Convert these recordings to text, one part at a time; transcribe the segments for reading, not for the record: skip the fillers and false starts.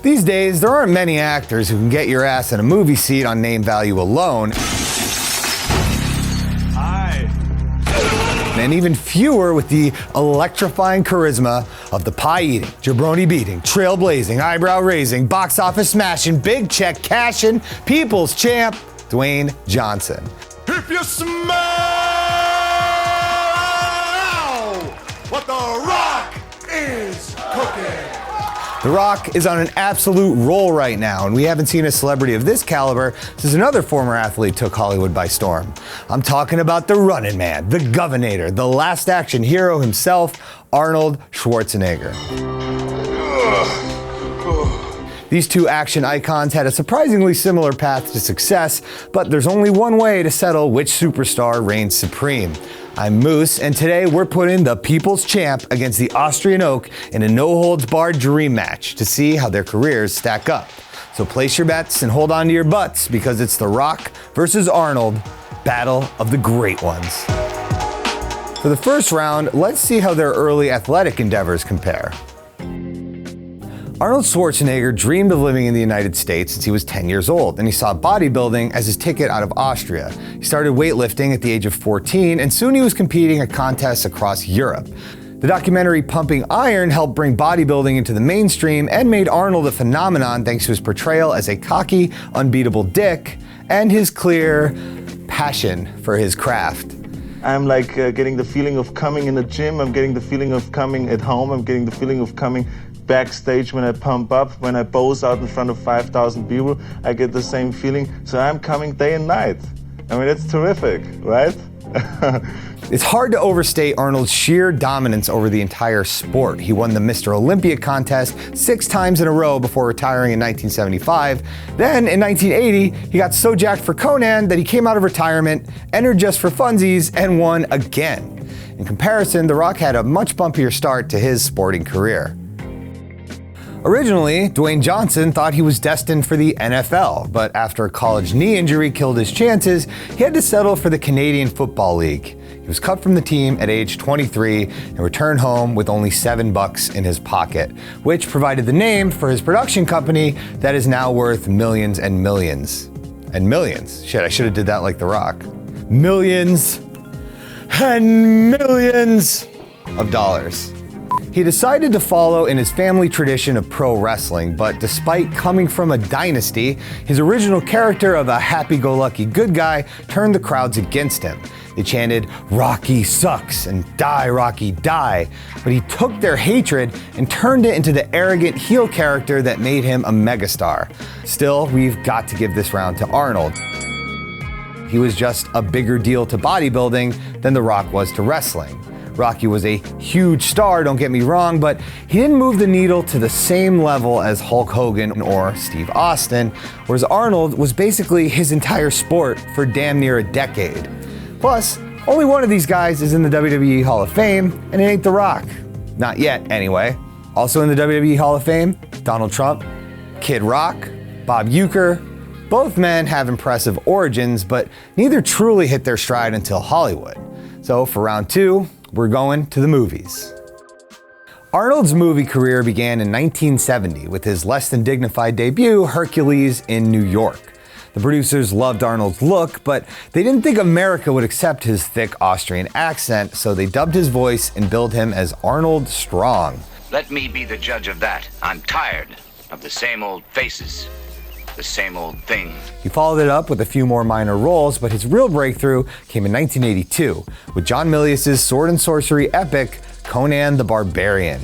These days, there aren't many actors who can get your ass in a movie seat on name value alone. And even fewer with the electrifying charisma of the pie-eating, jabroni-beating, trailblazing, eyebrow-raising, box office smashing, big check cashing, people's champ, Dwayne Johnson. If you smell what The Rock is cooking. The Rock is on an absolute roll right now, and we haven't seen a celebrity of this caliber since another former athlete took Hollywood by storm. I'm talking about the running man, the governator, the last action hero himself, Arnold Schwarzenegger. These two action icons had a surprisingly similar path to success, but there's only one way to settle which superstar reigns supreme. I'm Moose, and today we're putting the people's champ against the Austrian Oak in a no-holds-barred dream match to see how their careers stack up. So place your bets and hold on to your butts, because it's The Rock versus Arnold, Battle of the Great Ones. For the first round, let's see how their early athletic endeavors compare. Arnold Schwarzenegger dreamed of living in the United States since he was 10 years old, and he saw bodybuilding as his ticket out of Austria. He started weightlifting at the age of 14, and soon he was competing at contests across Europe. The documentary Pumping Iron helped bring bodybuilding into the mainstream and made Arnold a phenomenon thanks to his portrayal as a cocky, unbeatable dick and his clear passion for his craft. I'm like getting the feeling of coming in the gym, I'm getting the feeling of coming at home, I'm getting the feeling of coming backstage when I pump up, when I pose out in front of 5,000 people, I get the same feeling. So I'm coming day and night. I mean, it's terrific, right? It's hard to overstate Arnold's sheer dominance over the entire sport. He won the Mr. Olympia contest 6 times in a row before retiring in 1975. Then, in 1980, he got so jacked for Conan that he came out of retirement, entered just for funsies, and won again. In comparison, The Rock had a much bumpier start to his sporting career. Originally, Dwayne Johnson thought he was destined for the NFL, but after a college knee injury killed his chances, he had to settle for the Canadian Football League. He was cut from the team at age 23 and returned home with only $7 in his pocket, which provided the name for his production company that is now worth millions and millions. And millions. Shit, I should have did that like The Rock. Millions and millions of dollars. He decided to follow in his family tradition of pro wrestling, but despite coming from a dynasty, his original character of a happy-go-lucky good guy turned the crowds against him. They chanted, "Rocky sucks," and "Die, Rocky, die." But he took their hatred and turned it into the arrogant heel character that made him a megastar. Still, we've got to give this round to Arnold. He was just a bigger deal to bodybuilding than The Rock was to wrestling. Rocky was a huge star, don't get me wrong, but he didn't move the needle to the same level as Hulk Hogan or Steve Austin, whereas Arnold was basically his entire sport for damn near a decade. Plus, only one of these guys is in the WWE Hall of Fame, and it ain't The Rock. Not yet, anyway. Also in the WWE Hall of Fame, Donald Trump, Kid Rock, Bob Uecker. Both men have impressive origins, but neither truly hit their stride until Hollywood. So for round 2, we're going to the movies. Arnold's movie career began in 1970 with his less than dignified debut, Hercules in New York. The producers loved Arnold's look, but they didn't think America would accept his thick Austrian accent, so they dubbed his voice and billed him as Arnold Strong. Let me be the judge of that. I'm tired of the same old faces, the same old thing. He followed it up with a few more minor roles, but his real breakthrough came in 1982 with John Milius's sword and sorcery epic, Conan the Barbarian.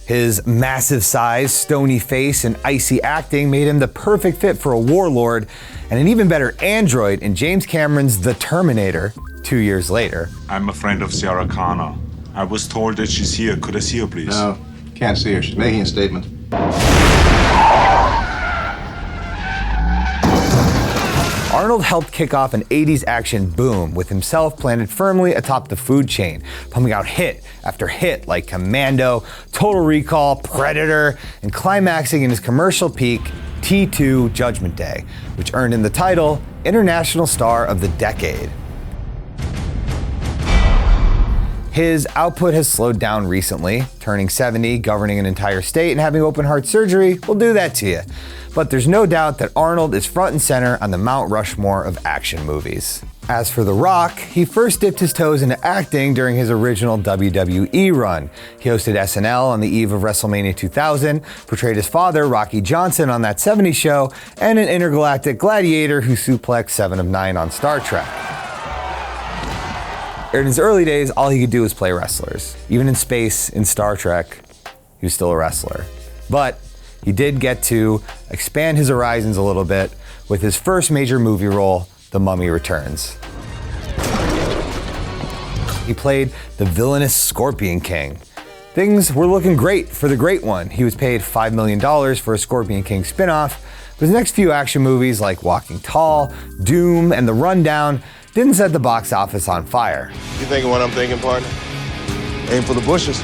His massive size, stony face, and icy acting made him the perfect fit for a warlord, and an even better android in James Cameron's The Terminator 2 years later. I'm a friend of Sarah Connor. I was told that she's here. Could I see her, please? No, can't see her. She's making a statement. Arnold helped kick off an 80s action boom, with himself planted firmly atop the food chain, pumping out hit after hit like Commando, Total Recall, Predator, and climaxing in his commercial peak, T2 Judgment Day, which earned him the title International Star of the Decade. His output has slowed down recently. Turning 70, governing an entire state, and having open heart surgery will do that to you. But there's no doubt that Arnold is front and center on the Mount Rushmore of action movies. As for The Rock, he first dipped his toes into acting during his original WWE run. He hosted SNL on the eve of WrestleMania 2000, portrayed his father, Rocky Johnson, on That 70s Show, and an intergalactic gladiator who suplexed 7 of 9 on Star Trek. In his early days, all he could do was play wrestlers. Even in space, in Star Trek, he was still a wrestler. But he did get to expand his horizons a little bit with his first major movie role, The Mummy Returns. He played the villainous Scorpion King. Things were looking great for the Great One. He was paid $5 million for a Scorpion King spinoff, but his next few action movies like Walking Tall, Doom, and The Rundown didn't set the box office on fire. You thinking what I'm thinking, partner? Aim for the bushes.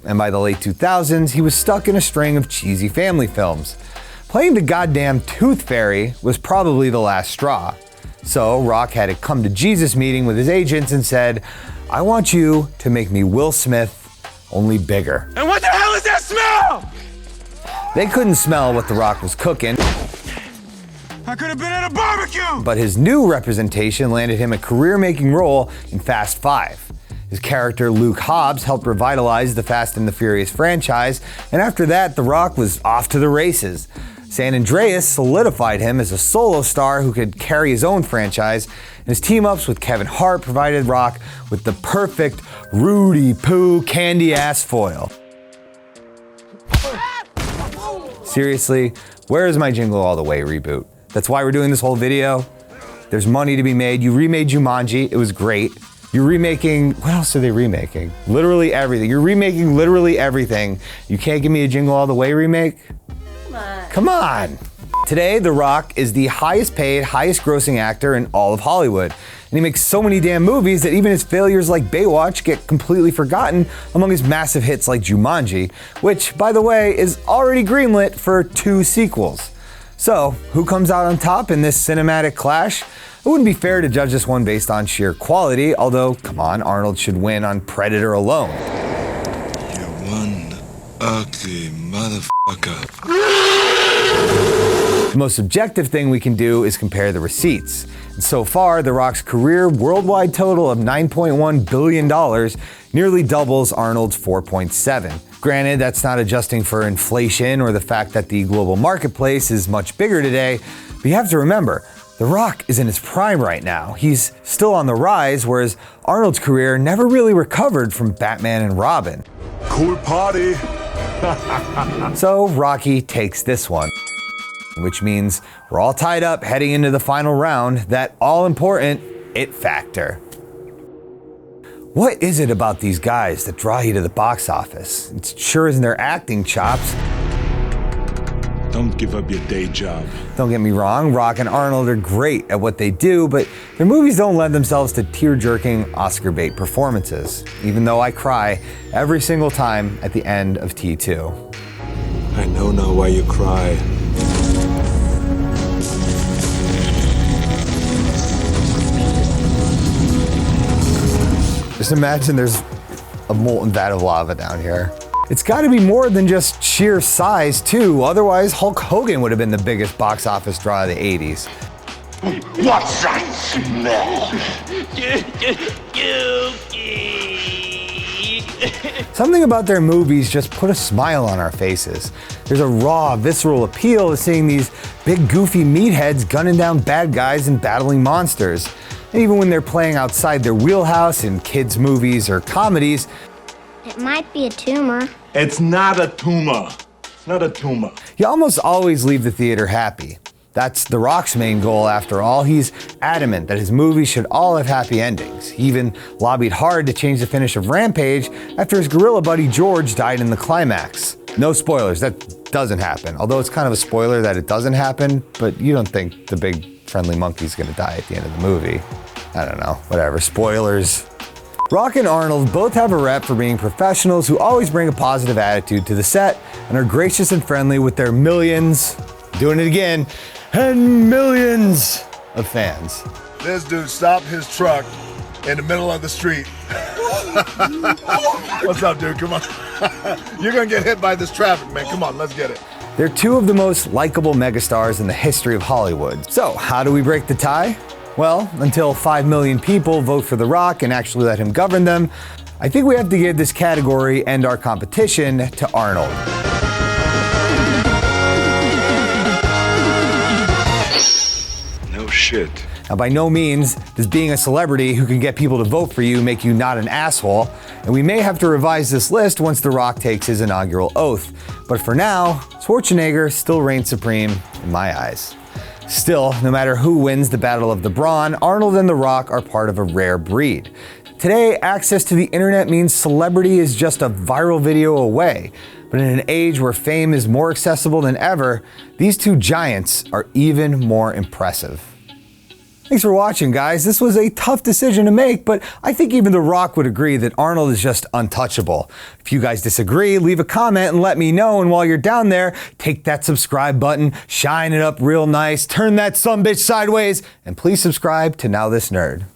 And by the late 2000s, he was stuck in a string of cheesy family films. Playing the goddamn Tooth Fairy was probably the last straw. So Rock had a come to Jesus meeting with his agents and said, "I want you to make me Will Smith, only bigger." And what the hell is that smell? They couldn't smell what The Rock was cooking, I could have been at a barbecue! but his new representation landed him a career-making role in Fast 5. His character Luke Hobbs helped revitalize the Fast and the Furious franchise, and after that, The Rock was off to the races. San Andreas solidified him as a solo star who could carry his own franchise, and his team-ups with Kevin Hart provided Rock with the perfect Rudy Poo candy-ass foil. Seriously, where is my Jingle All the Way reboot? That's why we're doing this whole video. There's money to be made. You remade Jumanji, it was great. You're remaking, what else are they remaking? Literally everything. You're remaking literally everything. You can't give me a Jingle All the Way remake? Come on. Today, The Rock is the highest paid, highest grossing actor in all of Hollywood. And he makes so many damn movies that even his failures like Baywatch get completely forgotten among his massive hits like Jumanji, which, by the way, is already greenlit for 2 sequels. So, who comes out on top in this cinematic clash? It wouldn't be fair to judge this one based on sheer quality, although, come on, Arnold should win on Predator alone. You one ugly motherfucker. The most objective thing we can do is compare the receipts. And so far, The Rock's career worldwide total of $9.1 billion nearly doubles Arnold's 4.7. Granted, that's not adjusting for inflation or the fact that the global marketplace is much bigger today, but you have to remember, The Rock is in his prime right now. He's still on the rise, whereas Arnold's career never really recovered from Batman and Robin. Cool party. So Rocky takes this one, which means we're all tied up heading into the final round, that all-important it factor. What is it about these guys that draw you to the box office? It sure isn't their acting chops. Don't give up your day job. Don't get me wrong, Rock and Arnold are great at what they do, but their movies don't lend themselves to tear-jerking, Oscar-bait performances, even though I cry every single time at the end of T2. I know now why you cry. Just imagine there's a molten vat of lava down here. It's gotta be more than just sheer size too, otherwise Hulk Hogan would have been the biggest box office draw of the 80s. What's that smell? Something about their movies just put a smile on our faces. There's a raw, visceral appeal to seeing these big goofy meatheads gunning down bad guys and battling monsters. And even when they're playing outside their wheelhouse in kids' movies or comedies, it might be a tumor. It's not a tumor. It's not a tumor. you almost always leave the theater happy. That's The Rock's main goal after all. He's adamant that his movies should all have happy endings. He even lobbied hard to change the finish of Rampage after his gorilla buddy George died in the climax. No spoilers, that doesn't happen. Although it's kind of a spoiler that it doesn't happen, but you don't think the big friendly monkey's gonna die at the end of the movie. I don't know, whatever, spoilers. Rock and Arnold both have a rep for being professionals who always bring a positive attitude to the set and are gracious and friendly with their millions, doing it again, and millions of fans. This dude stopped his truck in the middle of the street. What's up, dude? Come on. You're gonna get hit by this traffic, man. Come on, let's get it. They're two of the most likable megastars in the history of Hollywood. So, how do we break the tie? Well, until 5 million people vote for The Rock and actually let him govern them, I think we have to give this category and our competition to Arnold. No shit. Now, by no means does being a celebrity who can get people to vote for you make you not an asshole, and we may have to revise this list once The Rock takes his inaugural oath. But for now, Schwarzenegger still reigns supreme in my eyes. Still, no matter who wins the Battle of the Brawn, Arnold and The Rock are part of a rare breed. Today, access to the internet means celebrity is just a viral video away. But in an age where fame is more accessible than ever, these two giants are even more impressive. Thanks for watching, guys. This was a tough decision to make, but I think even The Rock would agree that Arnold is just untouchable. If you guys disagree, leave a comment and let me know. And while you're down there, take that subscribe button, shine it up real nice, turn that sumbitch sideways, and please subscribe to Now This Nerd.